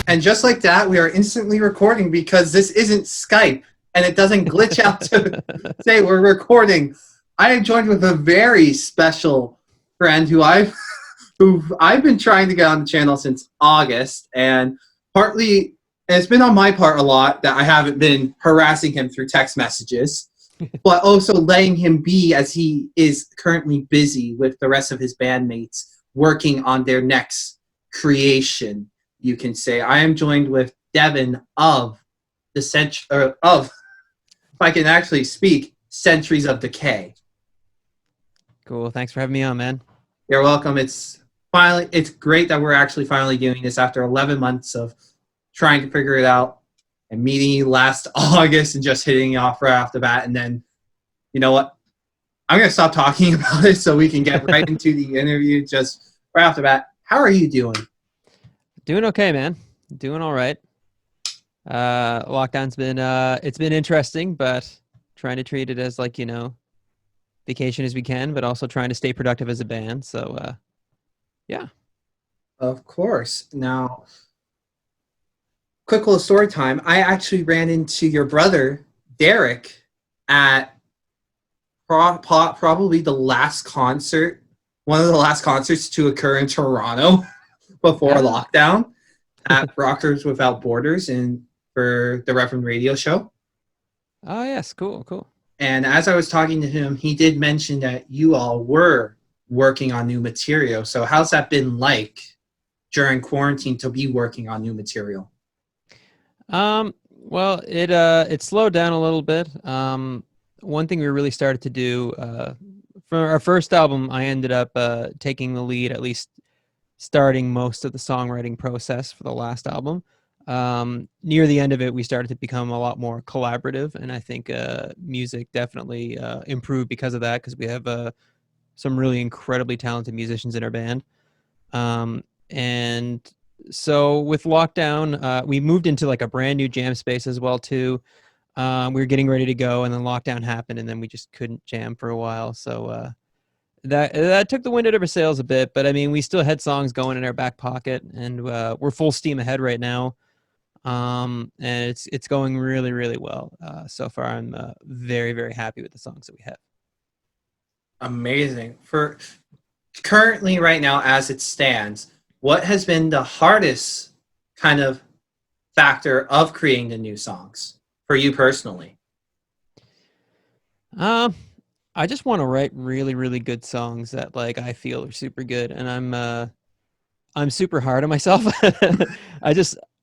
And just like that, we are instantly recording because this isn't Skype and it doesn't glitch out to say we're recording. I am joined with a very special friend who I've been trying to get on the channel since August, and partly and it's been on my part a lot that I haven't been harassing him through text messages, but also letting him be as he is currently busy with the rest of his bandmates working on their next creation. You can say I am joined with Devin of if I can actually speak, Centuries of Decay. Cool. Thanks for having me on, man. You're welcome. It's great that we're actually finally doing this after 11 months of trying to figure it out and meeting you last August and just hitting you off right off the bat. And then, you know what? I'm going to stop talking about it so we can get right into the interview just right off the bat. How are you doing? Doing okay, man. Doing all right. Lockdown's been it's been interesting, but trying to treat it as like, vacation as we can, but also trying to stay productive as a band. So yeah. Of course. Now, quick little story time. I actually ran into your brother, Derek, at probably the last concert, one of the last concerts to occur in Toronto before lockdown at Rockers Without Borders and for the Reverend Radio Show. Oh, yes. Cool. And as I was talking to him, he did mention that you all were working on new material. So how's that been like during quarantine to be working on new material? Well, it slowed down a little bit. One thing we really started to do for our first album, I ended up taking the lead, at least starting most of the songwriting process for the last album. Near the end of it, we started to become a lot more collaborative, and I think music definitely improved because of that, because we have some really incredibly talented musicians in our band. And so with lockdown, we moved into like a brand new jam space as well too. We were getting ready to go, and then lockdown happened, and then we just couldn't jam for a while. So that took the wind out of our sails a bit, but I mean, we still had songs going in our back pocket, and we're full steam ahead right now. And it's going really, really well. So far, I'm very, very happy with the songs that we have. Amazing. For currently, right now, as it stands, what has been the hardest kind of factor of creating the new songs for you personally? I just want to write really, really good songs that like I feel are super good, and I'm super hard on myself.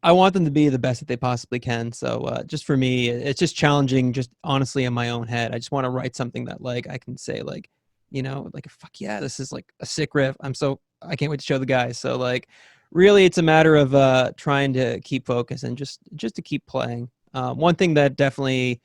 I want them to be the best that they possibly can. So just for me, it's just challenging, just honestly in my own head. I just want to write something that like I can say like, like fuck yeah, this is like a sick riff. I can't wait to show the guys. So like really it's a matter of trying to keep focus and just to keep playing. One thing that definitely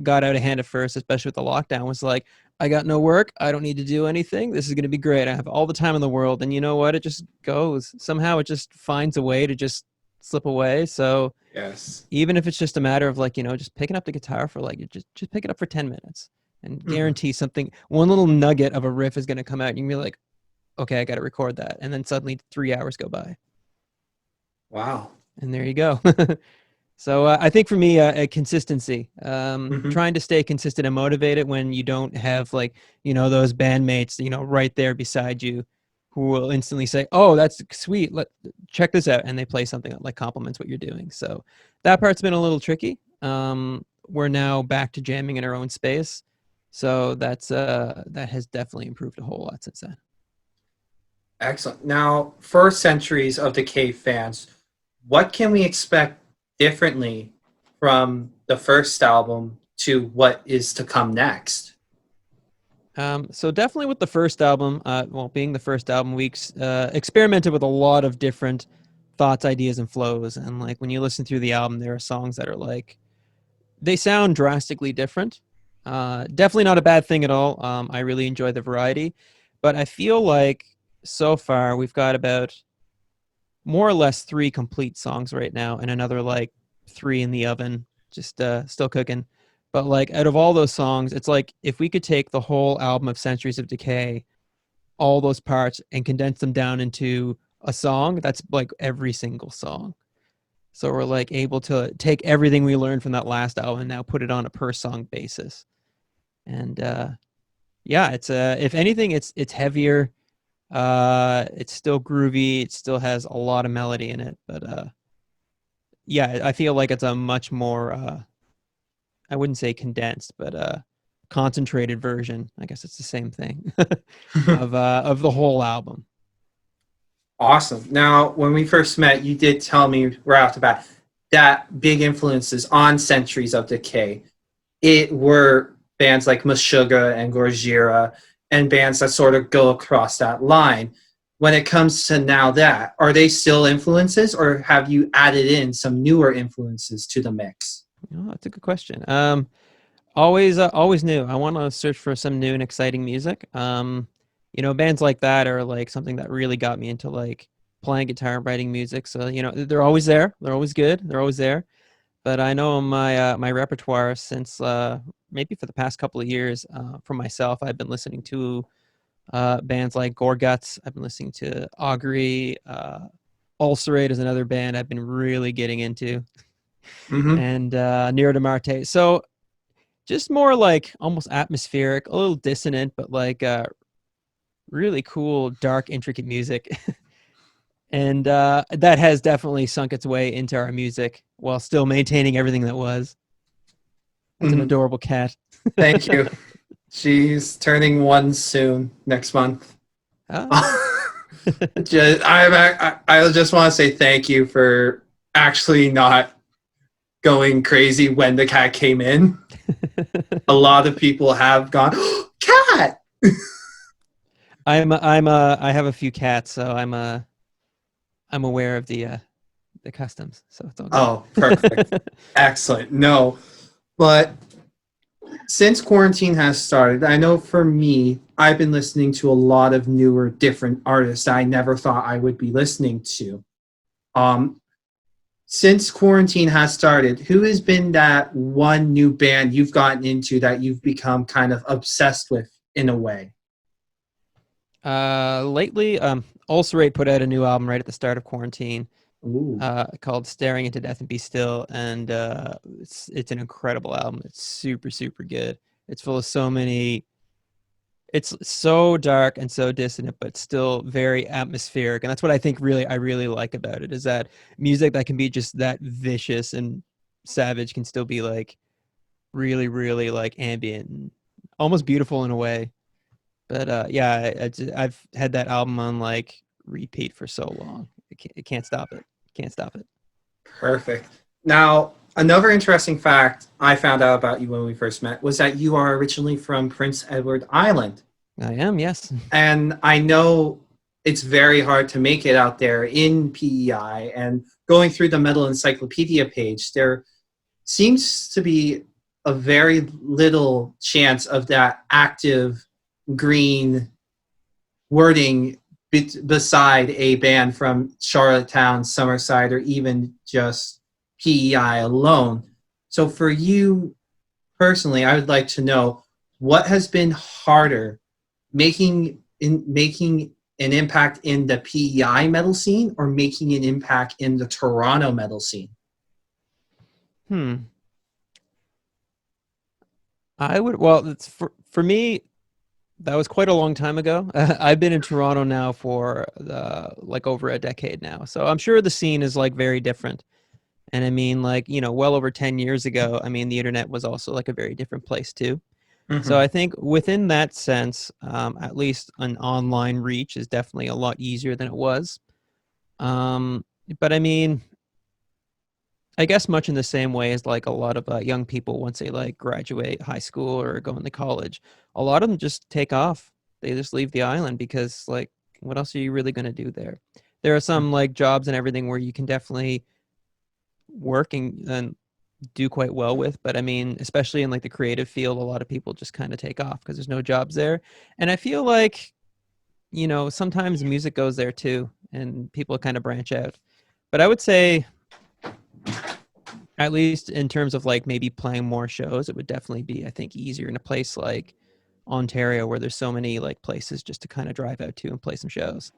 got out of hand at first, especially with the lockdown, was like, I got no work. I don't need to do anything. This is going to be great. I have all the time in the world. And you know what? It just goes. Somehow it just finds a way to just slip away. So Yes. even if it's just a matter of like, just picking up the guitar for like, just pick it up for 10 minutes and guarantee something, one little nugget of a riff is going to come out. And you can be like, okay, I got to record that. And then suddenly 3 hours go by. Wow. And there you go. So I think for me, consistency, trying to stay consistent and motivated when you don't have like, those bandmates, right there beside you who will instantly say, oh, that's sweet. Check this out. And they play something that like complements what you're doing. So that part's been a little tricky. We're now back to jamming in our own space. So that has definitely improved a whole lot since then. Excellent. Now, for Centuries of Decay fans, what can we expect differently from the first album to what is to come next? So definitely with the first album, being the first album, we experimented with a lot of different thoughts, ideas, and flows. And like when you listen through the album, there are songs that are like, they sound drastically different. Definitely not a bad thing at all. I really enjoy the variety, but I feel like so far we've got about more or less 3 complete songs right now, and another like 3 in the oven, just still cooking. But like out of all those songs, it's like if we could take the whole album of Centuries of Decay, all those parts, and condense them down into a song, that's like every single song. So we're like able to take everything we learned from that last album and now put it on a per song basis. And yeah, it's if anything, it's heavier. It's still groovy. It still has a lot of melody in it, but yeah, I feel like it's a much more I wouldn't say condensed, but concentrated version. I guess it's the same thing of the whole album. Awesome. Now, when we first met, you did tell me right off the bat that big influences on Centuries of Decay. It were bands like Meshuggah and Gojira and bands that sort of go across that line. When it comes to now that, are they still influences or have you added in some newer influences to the mix? Oh, that's a good question. Always new. I want to search for some new and exciting music. Bands like that are like something that really got me into like playing guitar and writing music. So, they're always there. They're always good. They're always there. But I know my repertoire since maybe for the past couple of years for myself, I've been listening to bands like Gorguts. I've been listening to Augury. Ulcerate is another band I've been really getting into, Mm-hmm. and Nero de Marte. So just more like almost atmospheric, a little dissonant, but like really cool, dark, intricate music. And that has definitely sunk its way into our music while still maintaining everything that was. That's an Mm-hmm. adorable cat. Thank you. She's turning 1 soon, next month. Ah. I just want to say thank you for actually not going crazy when the cat came in. A lot of people have gone, oh, cat! I have a few cats, so I'm aware of the customs, so it's all good. Oh, perfect. Excellent. No, but since quarantine has started, I know for me, I've been listening to a lot of newer, different artists I never thought I would be listening to. Um, since quarantine has started, who has been that one new band you've gotten into that you've become kind of obsessed with in a way? Lately, Ulcerate put out a new album right at the start of quarantine, Ooh. called "Staring into Death and Be Still," and it's an incredible album. It's super super good. It's full of so many. It's so dark and so dissonant, but still very atmospheric, and that's what I really like about it is that music that can be just that vicious and savage can still be like really really like ambient and almost beautiful in a way. But yeah, I've had that album on like repeat for so long. I can't stop it. Can't stop it. Perfect. Now, another interesting fact I found out about you when we first met was that you are originally from Prince Edward Island. I am, yes. And I know it's very hard to make it out there in PEI. And going through the Metal Encyclopedia page, there seems to be a very little chance of that active green wording beside a band from Charlottetown, Summerside, or even just PEI alone. So for you personally, I would like to know what has been harder, making an impact in the PEI metal scene or making an impact in the Toronto metal scene? Hmm. I would well, it's for me that was quite a long time ago. I've been in Toronto now for like over a decade now. So I'm sure the scene is like very different. And I mean like, well over 10 years ago, I mean the internet was also like a very different place too. So Mm-hmm. I think within that sense, at least an online reach is definitely a lot easier than it was. Um, but I mean, I guess much in the same way as like a lot of young people once they like graduate high school or go into college, a lot of them just take off. They just leave the island because like, what else are you really going to do there? There are some like jobs and everything where you can definitely work and do quite well with, but I mean, especially in like the creative field, a lot of people just kind of take off because there's no jobs there. And I feel like, sometimes music goes there too, and people kind of branch out. But I would say, at least in terms of like maybe playing more shows, it would definitely be, I think, easier in a place like Ontario where there's so many like places just to kind of drive out to and play some shows.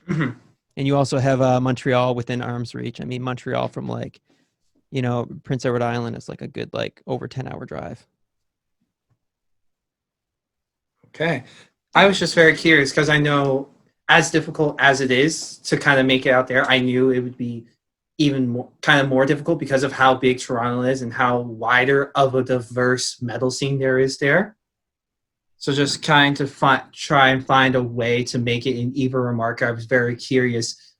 Mm-hmm. And you also have Montreal within arm's reach. I mean, Montreal from like, Prince Edward Island is like a good like over 10-hour drive. Okay. I was just very curious because I know as difficult as it is to kind of make it out there, I knew it would be even more, kind of more difficult because of how big Toronto is and how wider of a diverse metal scene there is there. So just kind of try and find a way to make it an even remark. I was very curious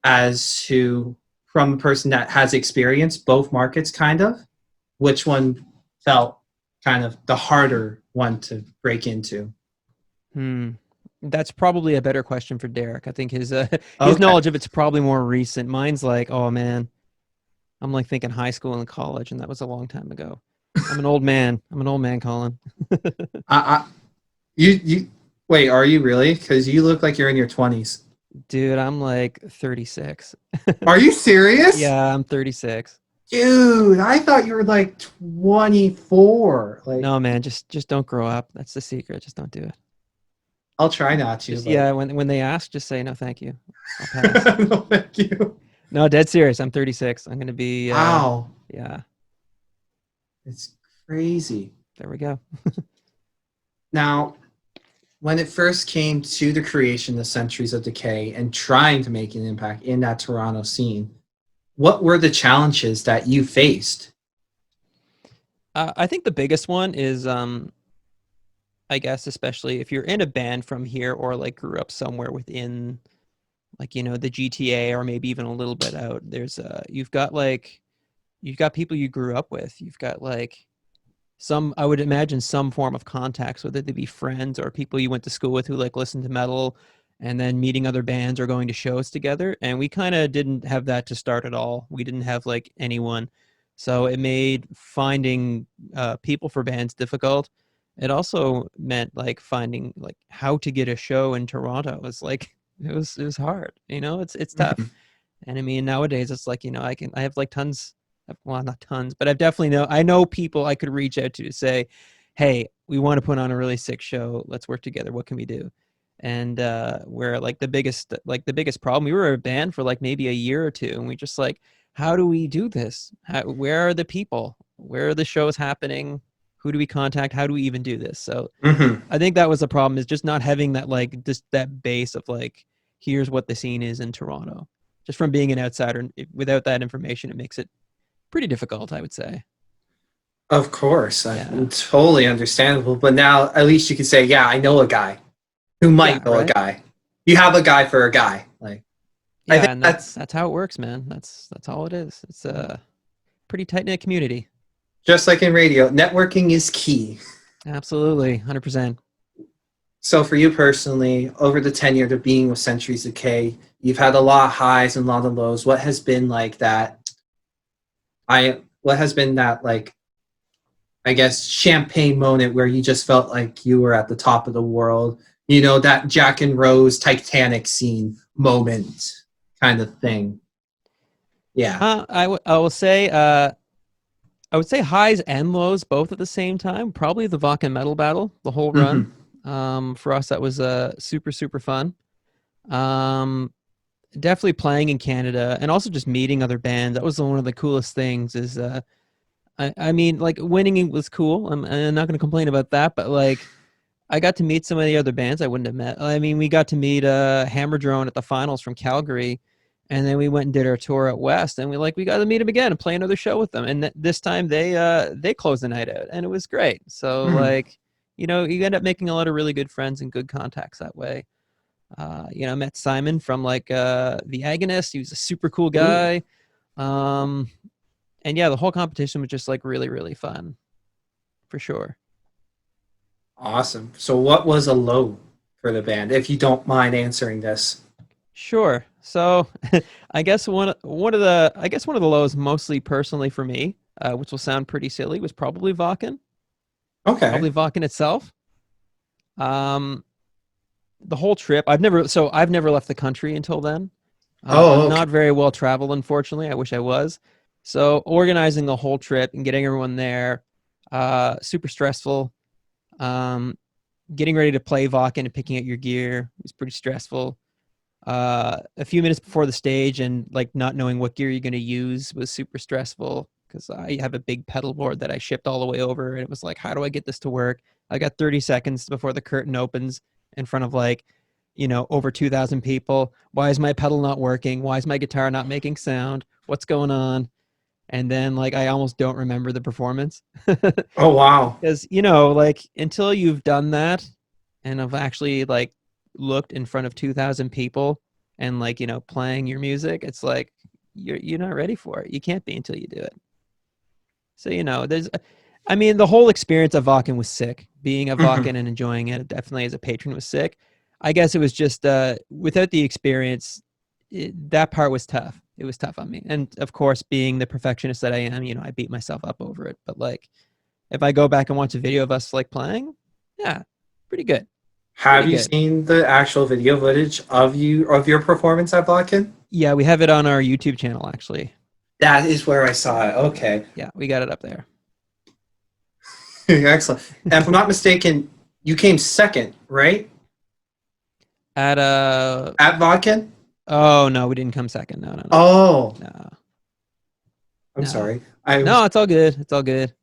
as to, from a person that has experienced both markets kind of, which one felt kind of the harder one to break into. Hmm. That's probably a better question for Derek. I think his his Okay. knowledge of it's probably more recent. Mine's like, oh man, I'm like thinking high school and college, and that was a long time ago. I'm an old man. I'm an old man, Colin. I you wait, are you really? Because you look like you're in your 20s. Dude, I'm like 36. Are you serious? Yeah, I'm 36. Dude, I thought you were like 24. Like, No, man, just don't grow up. That's the secret. Just don't do it. I'll try not to, Just but yeah, when they ask, just say no, thank you. I'll pass. no, thank you. No, dead serious. I'm 36. I'm gonna be Wow, yeah. it's crazy. There we go. Now, when it first came to the creation of Centuries of Decay and trying to make an impact in that Toronto scene, what were the challenges that you faced? I think the biggest one is I guess especially if you're in a band from here or like grew up somewhere within like the GTA or maybe even a little bit out. There's you've got people you grew up with. You've got like some I would imagine some form of contacts, whether they be friends or people you went to school with who like listen to metal and then meeting other bands or going to shows together. And we kind of didn't have that to start at all. We didn't have like anyone. So it made finding people for bands difficult. It also meant like finding like how to get a show in Toronto was like it was hard. It's tough. Mhm. And I mean nowadays it's like, I have like tons well, not tons, but I know people I could reach out to say, "Hey, we want to put on a really sick show. Let's work together. What can we do?" And where like the biggest problem, we were a band for like maybe a year or two, and we just like, how do we do this? Where are the people? Where are the shows happening? Who do we contact? How do we even do this? So Mhm. I think that was the problem is just not having that like just that base of like, here's what the scene is in Toronto. Just from being an outsider, without that information, it makes it pretty difficult, I would say. Of course, Yeah. totally understandable. But now at least you can say, "Yeah, I know a guy who Yeah, might know a right? guy." You have a guy for a guy. Like, I Yeah, think and that's that's how it works, man. That's all it is. It's a pretty tight-knit community. just like in radio. Networking is key. Absolutely, 100%. So for you personally, over the tenure of being with Centuries Decay, you've had a lot of highs and a lot of lows. What has been like that? What has been that like, I guess, champagne moment where you just felt like you were at the top of the world? You know, that Jack and Rose Titanic scene moment kind of thing. Yeah. I would say highs and lows both at the same time. Probably the Vodka metal battle, the whole run. Mm-hmm. For us, that was super super fun. Um, Definitely playing in Canada and also just meeting other bands. That was one of the coolest things. Is I mean, like winning was cool. I'm not going to complain about that, but like I got to meet some of the other bands I wouldn't have met. I mean, we got to meet Hammer Drone at the finals from Calgary, and then we went and did our tour at West, and we got to meet them again and play another show with them. And this time they closed the night out, and it was great. So Mm-hmm. like, you end up making a lot of really good friends and good contacts that way. I met Simon from like the Agonist. He was a super cool Ooh, guy. Um, and yeah, the whole competition was just like really really fun for sure. awesome. So what was a low for the band, if you don't mind answering this? Sure. So, one of the lows, mostly personally for me, which will sound pretty silly, was probably Vakken. Okay. Probably Vakken itself. Um, the whole trip, I've never left the country until then. I'm Oh, okay. not very well traveled, unfortunately. I wish I was. So organizing the whole trip and getting everyone there, super stressful. Um, Getting ready to play Vakken and picking out your gear was pretty stressful. A few minutes before the stage, and like not knowing what gear you're going to use was super stressful because I have a big pedal board that I shipped all the way over, and it was like, how do I get this to work? I got 30 seconds before the curtain opens in front of like, over 2,000 people. Why is my pedal not working? Why is my guitar not making sound? What's going on? And then like I almost don't remember the performance. Oh wow. Because like until you've done that and have actually like looked in front of 2,000 people and like playing your music, it's like you're not ready for it. You can't be until you do it. So there's, I mean, the whole experience of Vakken was sick. Being a Hmm. Vakken and enjoying it, definitely as a patron, was sick. I guess it was just without the experience, that part was tough. It was tough on me, and of course, being the perfectionist that I am, I beat myself up over it. But like, if I go back and watch a video of us like playing, yeah, pretty good, pretty Have you good. seen the actual video footage of your performance at Vodka? Yeah, we have it on our YouTube channel actually. That is where I saw it. Okay. Yeah, we got it up there. Excellent. And if I'm not mistaken, you came second, right? At At Vodka? oh no, we didn't come second. No, no, no, Oh, no, I'm no, sorry. I no. was It's all good. It's all good.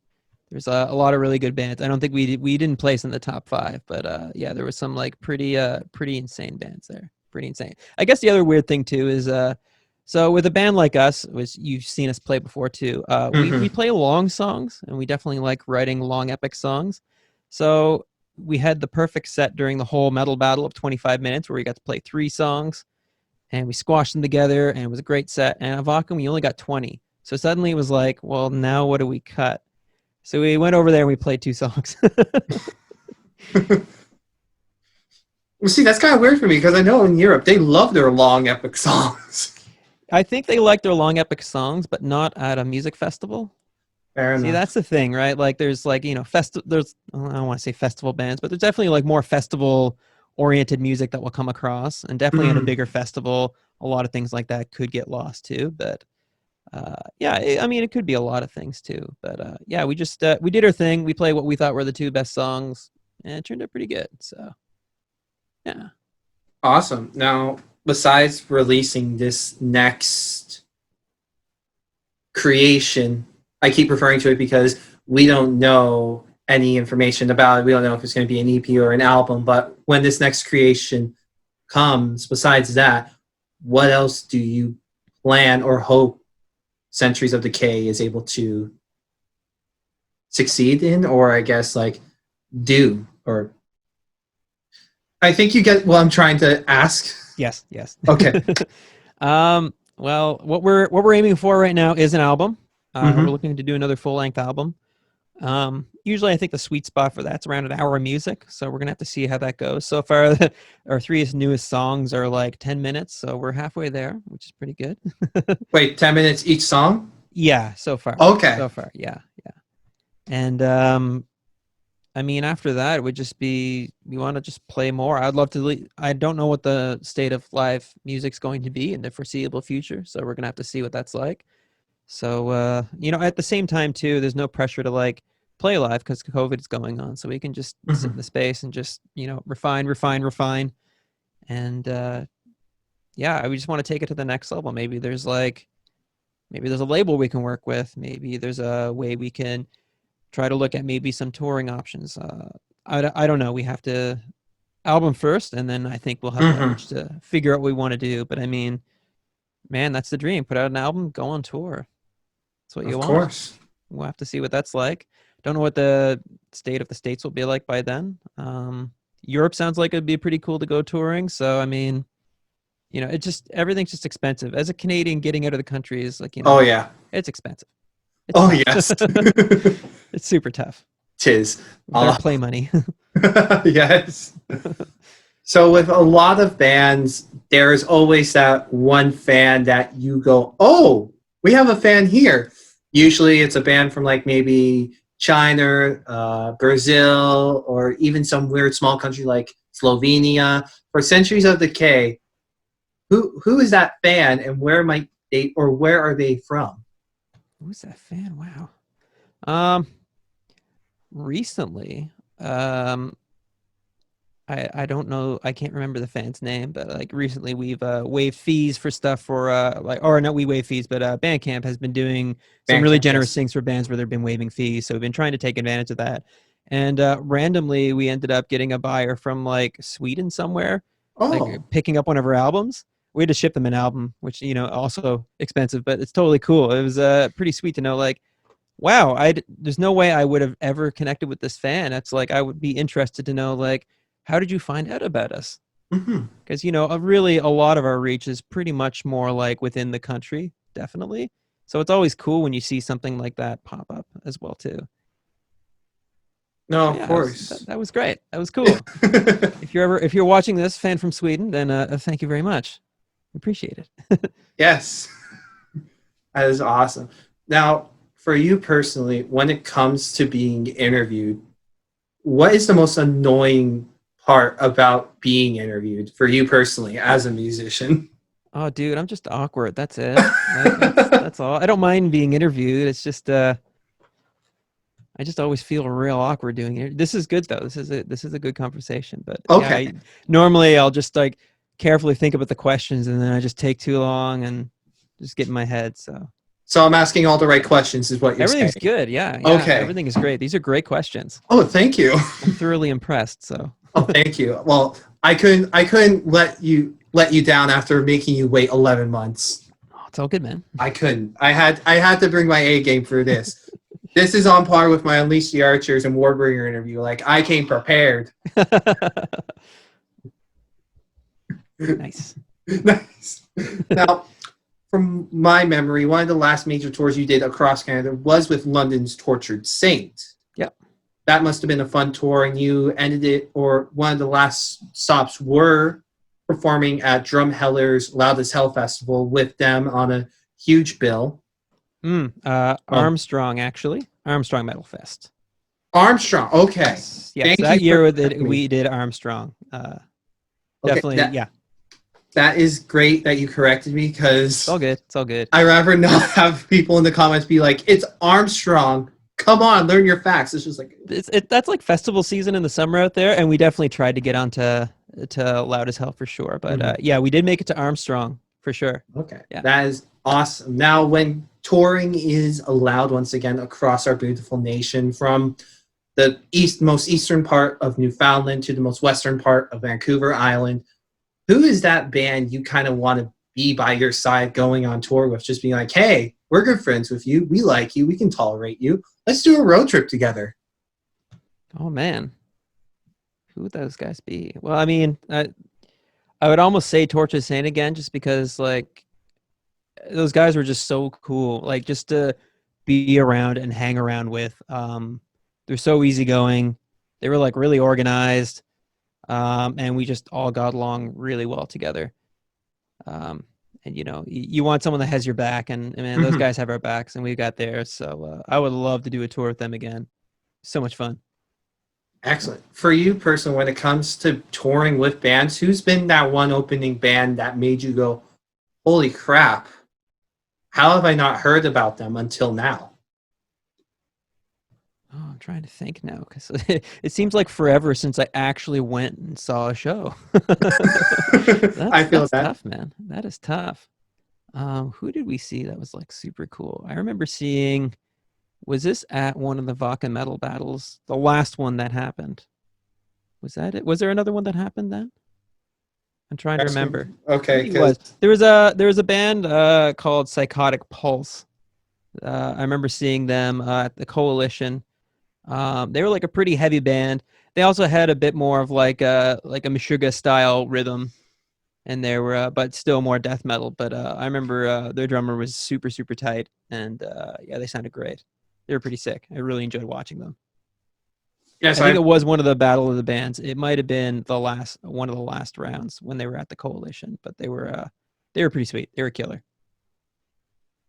There's a lot of really good bands. I don't think we didn't place in the top five, but yeah, there was some like pretty insane bands there. Pretty insane. I guess the other weird thing too is so with a band like us, which you've seen us play before too, we mhm. play long songs and we definitely like writing long epic songs. So we had the perfect set during the whole metal battle of 25 minutes where we got to play 3 songs and we squashed them together and it was a great set. And at Vacuum we only got 20. So suddenly it was like, well, now what do we cut? So we went over there and we played 2 songs. Well, see, that's kind of weird for me because I know in Europe they love their long epic songs. I think they like their long epic songs, but not at a music festival. Fair See, that's enough. the thing, right? Like there's like, there's, I don't want to say festival bands, but there's definitely like more festival oriented music that will come across. And definitely at a Mhm. bigger festival, a lot of things like that could get lost too. But yeah, I mean, it could be a lot of things too. But yeah, we just, we did our thing. We played what we thought were the 2 best songs and it turned out pretty good. So yeah. Awesome. Now, besides releasing this next creation, I keep referring to it because we don't know any information about it. We don't know if it's going to be an EP or an album. But when this next creation comes, besides that, what else do you plan or hope Centuries of Decay is able to succeed in, or I guess like do? Or I think you get what I'm trying to ask. Yes, yes. Okay. Well, what we're aiming for right now is an album. We're Mm-hmm. looking to do another full length album. Usually, I think the sweet spot for that's around an hour of music. So we're gonna have to see how that goes. So far, our 3 newest songs are like 10 minutes, so we're halfway there, which is pretty good. Wait, 10 minutes each song? Yeah, so far, Okay. so far, yeah, yeah. And I mean, after that, it would just be we want to just play more. I'd love to. I don't know what the state of live music's going to be in the foreseeable future, so we're gonna have to see what that's like. So at the same time too, there's no pressure to like play live because COVID is going on, so we can just sit in Mm-hmm. the space and just refine, refine, refine, and yeah, I just want to take it to the next level. Maybe there's a label we can work with. Maybe there's a way we can try to look at maybe some touring options. I don't know. We have to album first, and then I think we'll have the Mm-hmm. urge to figure out what we want to do. But I mean, man, that's the dream. Put out an album, go on tour. That's what you Of want. course. We'll have to see what that's like. Don't know what the state of the states will be like by then. Europe sounds like it'd be pretty cool to go touring. So I mean, it just everything's just expensive. As a Canadian, getting out of the country is like Oh yeah. it's expensive. It's Oh tough. yes. It's super tough. Tis. With our play money. Yes. So with a lot of bands, there's always that one fan that you go, "Oh, we have a fan here." Usually, it's a band from like maybe China, Brazil, or even some weird small country like Slovenia. For Centuries of Decay, who is that fan, and where might they or where are they from? Who's that fan? Wow. Um, recently, um, I don't know. I can't remember the fan's name, but like recently we've waived fees for stuff for like, or not we waive fees, but Bandcamp has been doing some really Bandcamp, generous yes. things for bands where they've been waiving fees. So we've been trying to take advantage of that. And randomly we ended up getting a buyer from like Sweden somewhere, like Oh. picking up one of our albums. We had to ship them an album, which also expensive, but it's totally cool. It was pretty sweet to know like, wow, there's no way I would have ever connected with this fan. It's like I would be interested to know like, how did you find out about us? Hmm. Because really a lot of our reach is pretty much more like within the country, definitely. So it's always cool when you see something like that pop up as well too. No, So of yeah, course. that was great. That was cool. If you're watching this, fan from Sweden, then thank you very much. Appreciate it. Yes, that is awesome. Now, for you personally, when it comes to being interviewed, what is the most annoying part about being interviewed for you personally as a musician? Oh, dude, I'm just awkward. That's it. Like that's all. I don't mind being interviewed. It's just I just always feel real awkward doing it. This is good though. This is a good conversation. But yeah, Okay. normally I'll just like carefully think about the questions and then I just take too long and just get in my head. So So I'm asking all the right questions, is what you're saying. everything's good. Yeah, yeah, Okay. everything is great. These are great questions. Oh, thank you. I'm thoroughly impressed. So Oh, thank you. Well, I couldn't let you down after making you wait 11 months. oh, it's all good, man. I couldn't. I had to bring my A game for this. This is on par with my Unleash the Archers and Warbringer interview. Like, I came prepared. Nice. Nice. Now, from my memory, one of the last major tours you did across Canada was with London's Tortured Saint. Yep. That must have been a fun tour, and you ended it, or one of the last stops were performing at Drumheller's Loud as Hell Festival with them on a huge bill. Armstrong, actually. Armstrong Metal Fest. Armstrong, okay. Yes, Thank that you year for we did Armstrong. Okay, Definitely, yeah. That is great that you corrected me, It's because all good. It's all good. I'd rather not have people in the comments be like, it's Armstrong. Come on, learn your facts. It's just like, That's like festival season in the summer out there, and we definitely tried to get on to Loud as Hell for sure. But yeah, we did make it to Armstrong for sure. okay, Yeah. that is awesome. Now, when touring is allowed once again across our beautiful nation, from the most eastern part of Newfoundland to the most western part of Vancouver Island, who is that band you kind of want to be by your side going on tour with? Just being like, hey, we're good friends with you. We like you. We can tolerate you. Let's do a road trip together. Oh man, who would those guys be? Well, I mean, I would almost say Torches Saint again, just because like those guys were just so cool. Like just to be around and hang around with. They're so easygoing. They were like really organized, and we just all got along really well together. And you want someone that has your back, and man, those guys have our backs, and we got theirs. So I would love to do a tour with them again. So much fun. Excellent. For you personally, when it comes to touring with bands, who's been that one opening band that made you go, holy crap, how have I not heard about them until now? Oh, I'm trying to think now because it seems like forever since I actually went and saw a show. I feel That's that. tough, man. That is tough. Who did we see that was like super cool? I remember seeing. Was this at one of the Vodka metal battles? The last one that happened. Was that it? Was there another one that happened then? I'm trying to remember. Okay, Maybe it was. There was a band called Psychotic Pulse. I remember seeing them at the Coalition. They were like a pretty heavy band. They also had a bit more of like a Meshuggah style rhythm, and they were but still more death metal. But I remember their drummer was super super tight, and yeah, they sounded great. They were pretty sick. I really enjoyed watching them. yes, I think it was one of the Battle of the Bands. It might have been one of the last rounds when they were at the Coalition, but they were pretty sweet. They were killer.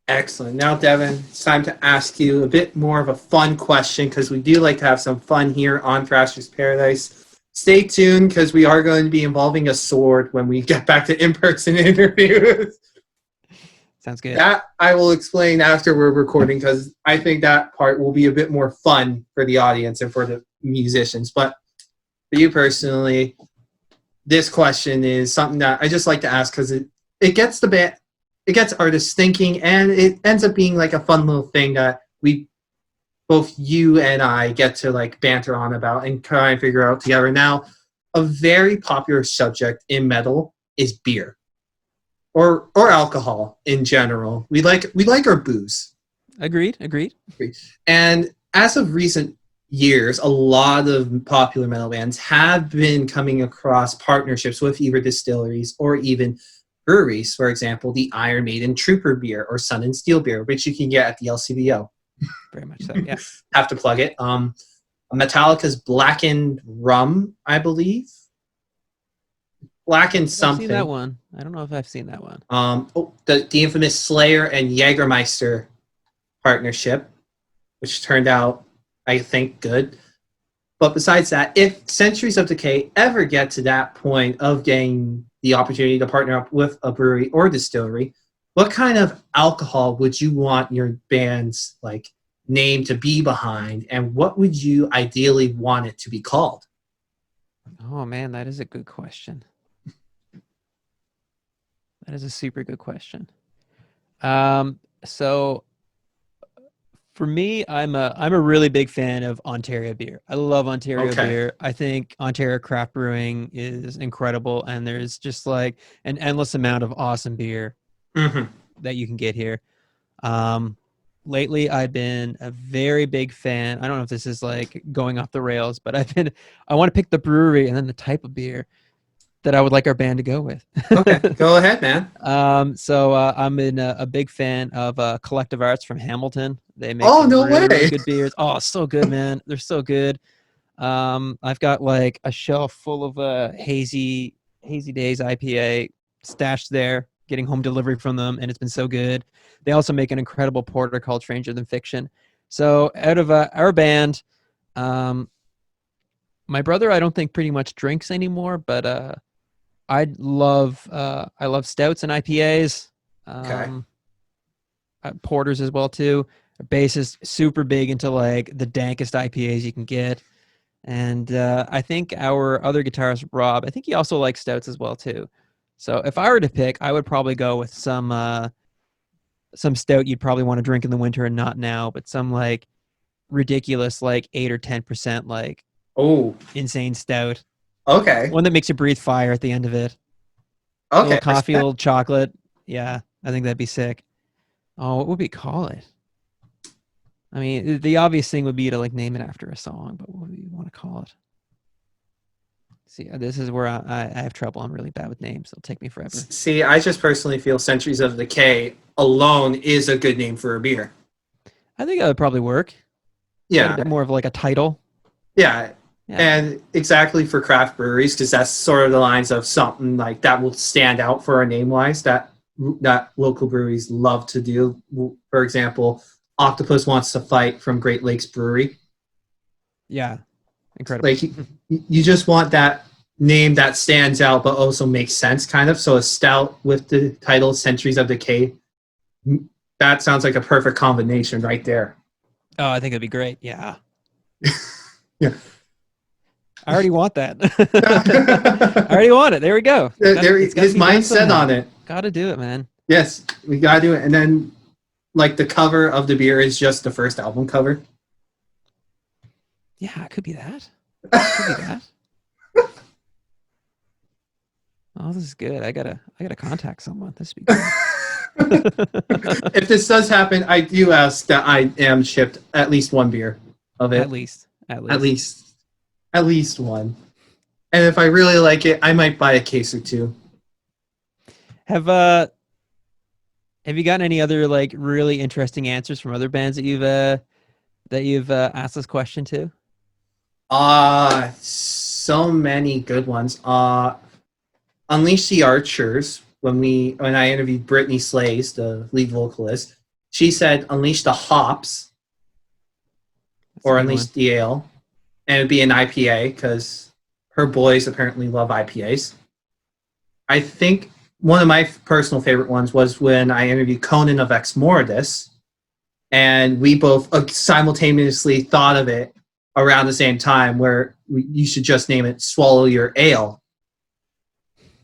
excellent. Now, Devin, it's time to ask you a bit more of a fun question, because we do like to have some fun here on Thrashers Paradise. Stay tuned, because we are going to be involving a sword when we get back to in-person interviews. Sounds good. That I will explain after we're recording, because I think that part will be a bit more fun for the audience and for the musicians. But for you personally, this question is something that I just like to ask because it gets it gets artists thinking, and it ends up being like a fun little thing that both you and I get to like banter on about and try and figure out together. Now, a very popular subject in metal is beer or alcohol in general. We like our booze. Agreed. And as of recent years, a lot of popular metal bands have been coming across partnerships with either distilleries or even breweries. For example, the Iron Maiden Trooper beer or Sun and Steel beer, which you can get at the LCBO. Very much so. Yeah. Have to plug it. Metallica's Blackened Rum, I believe. Blackened something. I've seen that one. I don't know if I've seen that one. The infamous Slayer and Jägermeister partnership, which turned out, I think, good. But besides that, if Centuries of Decay ever get to that point of getting the opportunity to partner up with a brewery or distillery, what kind of alcohol would you want your band's like name to be behind, and what would you ideally want it to be called? Oh man, that is a good question. That is a super good question. So for me, I'm a really big fan of Ontario beer. I love Ontario beer. I think Ontario craft brewing is incredible, and there's just like an endless amount of awesome beer that you can get here. Lately, I've been a very big fan. I don't know if this is like going off the rails, but I want to pick the brewery and then the type of beer that I would like our band to go with. Okay, go ahead, man. So I'm a big fan of Collective Arts from Hamilton. They make really good beers. Oh, so good, man. They're so good. I've got like a shelf full of Hazy Days IPA stashed there, getting home delivery from them, and it's been so good. They also make an incredible porter called Stranger Than Fiction. So out of our band, my brother, I don't think pretty much drinks anymore, but I love stouts and IPAs, porters as well too. Our bass is super big into like the dankest IPAs you can get, and I think our other guitarist Rob, I think he also likes stouts as well too. So if I were to pick, I would probably go with some stout you'd probably want to drink in the winter and not now, but some like ridiculous like 8 or 10% like insane stout. Okay. One that makes you breathe fire at the end of it. Okay. A little coffee, a little chocolate. Yeah, I think that'd be sick. Oh, what would we call it? I mean, the obvious thing would be to like name it after a song, but what would you want to call it? See, this is where I have trouble. I'm really bad with names. It'll take me forever. See, I just personally feel Centuries of Decay alone is a good name for a beer. I think that would probably work. Yeah. A bit more of like a title. Yeah. And exactly for craft breweries, because that's sort of the lines of something like that will stand out for our name-wise that local breweries love to do. For example, Octopus Wants to Fight from Great Lakes Brewery. Yeah, incredible. Like you just want that name that stands out but also makes sense, kind of. So a stout with the title Centuries of Decay, that sounds like a perfect combination right there. Oh, I think it'd be great. Yeah. Yeah. I already want that. I already want it. There we go. His mindset on it. Gotta do it, man. Yes, we gotta do it. And then, like, the cover of the beer is just the first album cover. Yeah, it could be that. Could be that. Oh, this is good. I gotta contact someone. This would be good. If this does happen, I do ask that I am shipped at least one beer of it. At least one. And if I really like it, I might buy a case or two. Have you gotten any other like really interesting answers from other bands that you've asked this question to? So many good ones. Unleash the Archers. When I interviewed Brittany Slays, the lead vocalist, she said Unleash the Hops. Or Unleash the Ale. And it'd be an IPA because her boys apparently love IPAs. I think one of my personal favorite ones was when I interviewed Conan of Ex Mordis, and we both simultaneously thought of it around the same time, where you should just name it Swallow Your Ale.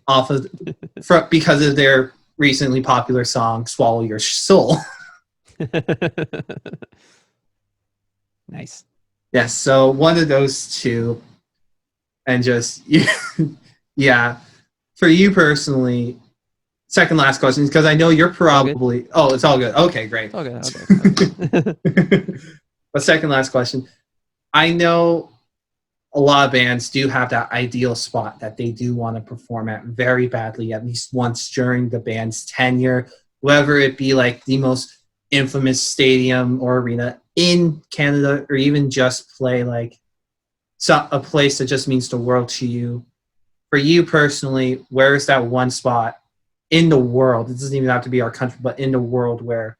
off of because of their recently popular song "Swallow Your Soul." Nice. Yes, so one of those two, and just yeah, for you personally. Second last question, because I know you're probably. Oh, it's all good. Okay, great. It's all good. Okay. But second last question. I know a lot of bands do have that ideal spot that they do want to perform at very badly, at least once during the band's tenure, whether it be like the most infamous stadium or arena in Canada, or even just play like a place that just means the world to you. For you personally, where is that one spot in the world? It doesn't even have to be our country, but in the world where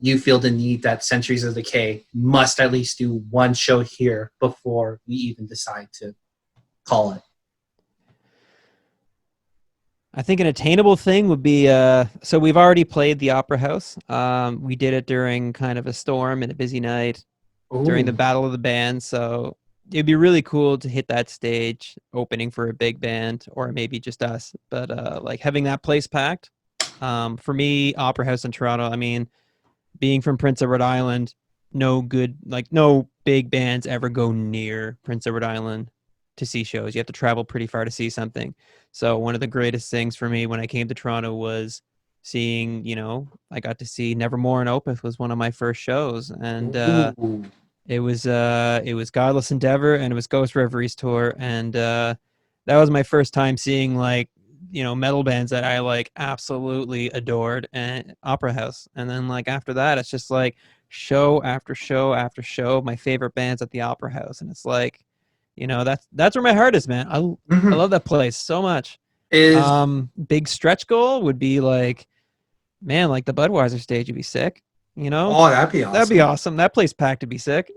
you feel the need that Centuries of Decay must at least do one show here before we even decide to call it? I think an attainable thing would be so we've already played the Opera House. We did it during kind of a storm and a busy night during the Ooh. Battle of the Bands. So it'd be really cool to hit that stage opening for a big band or maybe just us. But like having that place packed. For me, Opera House in Toronto, I mean, being from Prince Edward Island, no big bands ever go near Prince Edward Island to see shows. You have to travel pretty far to see something. So one of the greatest things for me when I came to Toronto was seeing, I got to see Nevermore and Opeth was one of my first shows, and Ooh. it was Godless Endeavor and it was Ghost Reveries tour, and that was my first time seeing like metal bands that I like absolutely adored and Opera House. And then like after that it's just like show after show after show of my favorite bands at the Opera House, and it's like that's where my heart is, man. I love that place so much. Is Big stretch goal would be like, man, like the Budweiser stage would be sick. oh, that'd be awesome. That'd be awesome. That place packed to be sick.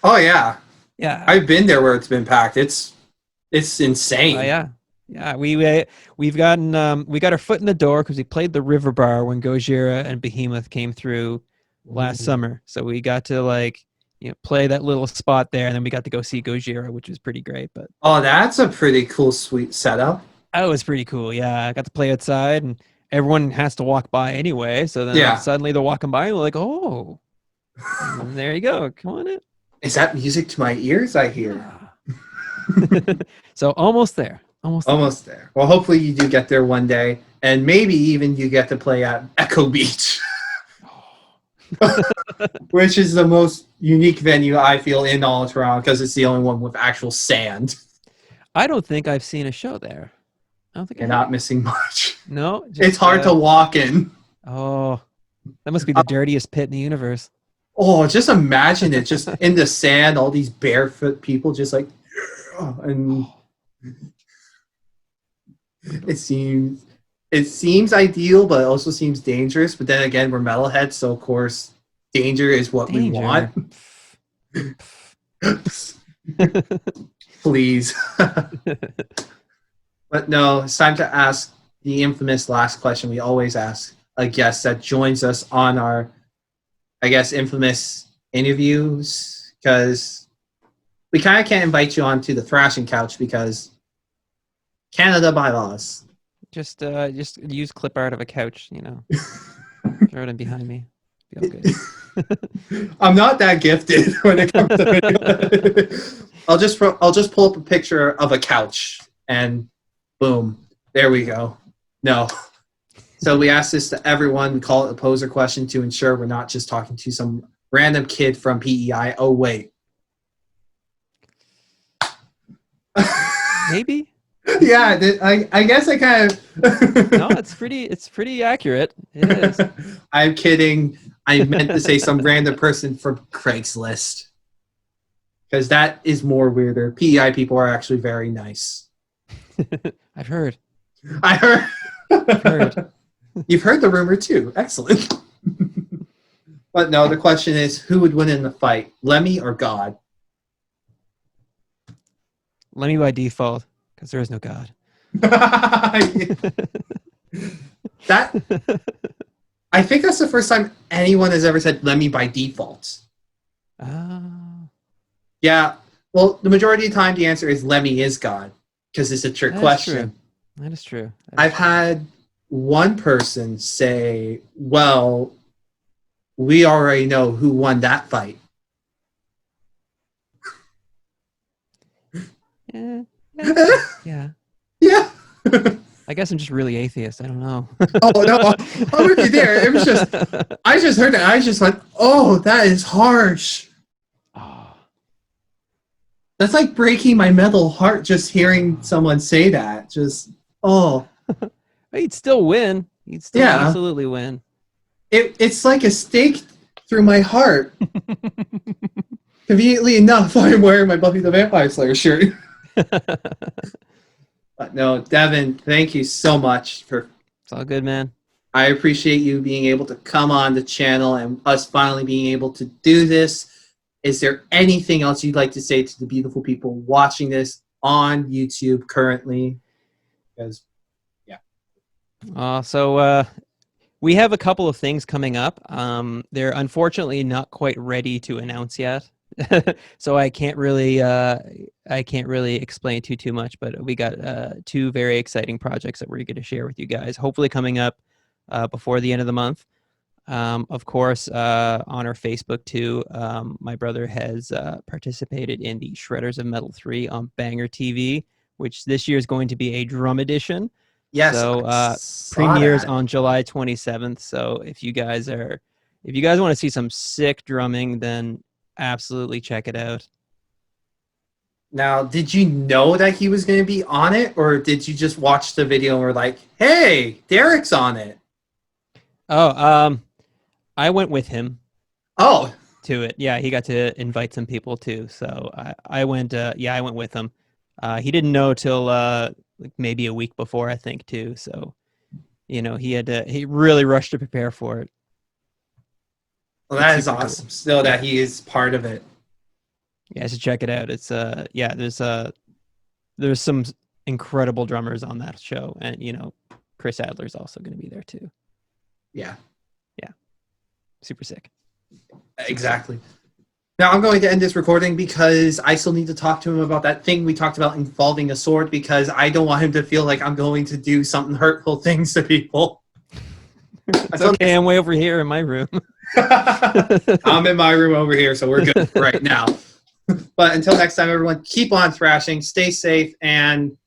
Oh yeah, Yeah. I've been there where it's been packed. It's insane. Yeah. We got our foot in the door because we played the River Bar when Gojira and Behemoth came through last summer. So we got to like play that little spot there, and then we got to go see Gojira, which was pretty great. But oh, that's a pretty cool, sweet setup. that was pretty cool. Yeah, I got to play outside, and everyone has to walk by anyway. So then suddenly they're walking by, and they're like, "Oh, and there you go. Come on in." Is that music to my ears? I hear. Yeah. So almost there. Almost there. Well, hopefully you do get there one day, and maybe even you get to play at Echo Beach, which is the most unique venue I feel in all of Toronto because it's the only one with actual sand. I don't think I've seen a show there. I don't think You're not missing much. No, it's hard to walk in. Oh, that must be the dirtiest pit in the universe. Oh, just imagine it, just in the sand, all these barefoot people, just like, and it seems ideal, but it also seems dangerous. But then again, we're metalheads, so of course, danger is what we want. Please. But no, it's time to ask the infamous last question we always ask a guest that joins us on our, I guess, infamous interviews, because we kind of can't invite you onto the Thrashing couch because Canada bylaws. Just use clip art of a couch, throw it in behind me. Be all good. I'm not that gifted when it comes to it. I'll just pull up a picture of a couch and boom, there we go. No. So we ask this to everyone. We call it a poser question to ensure we're not just talking to some random kid from PEI. Oh, wait. Maybe? Yeah, I guess I kind of... No, it's pretty accurate. It is. I'm kidding. I meant to say some random person from Craigslist. Because that is more weirder. PEI people are actually very nice. I've heard. I've heard. You've heard the rumor too. Excellent. But no, the question is, who would win in the fight, Lemmy or God? Lemmy by default, because there is no God. I think that's the first time anyone has ever said Lemmy by default. Yeah. Well, the majority of the time the answer is Lemmy is God, because it's a trick question. True. That is true. I've had one person say, well, we already know who won that fight. Yeah. Yeah. Yeah. I guess I'm just really atheist. I don't know. Oh, no. I'm with you there. It was just, I just heard that. I just went, oh, that is harsh. Oh. That's like breaking my metal heart just hearing someone say that. Just, oh. He'd still win. He'd still absolutely win. It's like a stake through my heart. Conveniently enough, I'm wearing my Buffy the Vampire Slayer shirt. But no, Devin, thank you so much for. It's all good, man. I appreciate you being able to come on the channel and us finally being able to do this. Is there anything else you'd like to say to the beautiful people watching this on YouTube currently? Because, So we have a couple of things coming up. They're unfortunately not quite ready to announce yet. So I can't really explain too much, but we got two very exciting projects that we're going to share with you guys, hopefully coming up before the end of the month. Of course, on our Facebook too, my brother has participated in the Shredders of Metal 3 on Banger TV, which this year is going to be a drum edition. yes, So premieres on July 27th. So if you guys want to see some sick drumming, then absolutely check it out. Now, did you know that he was going to be on it, or did you just watch the video and were like, hey, Derek's on it? Oh, I went with him. Oh. To it. Yeah, he got to invite some people too. So I went I went with him. He didn't know till like maybe a week before, I think, too. So, he really rushed to prepare for it. Well, that is awesome. Cool. Still that he is part of it. Yeah, so check it out. It's there's some incredible drummers on that show, and Chris Adler's also going to be there too. Yeah. Yeah. Super sick. Exactly. Now I'm going to end this recording because I still need to talk to him about that thing we talked about involving a sword, because I don't want him to feel like I'm going to do something hurtful things to people. It's okay, I'm way over here in my room. I'm in my room over here, so we're good right now. But until next time, everyone, keep on thrashing, stay safe, and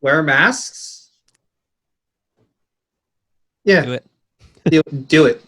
wear masks. Yeah. Do it. Do it.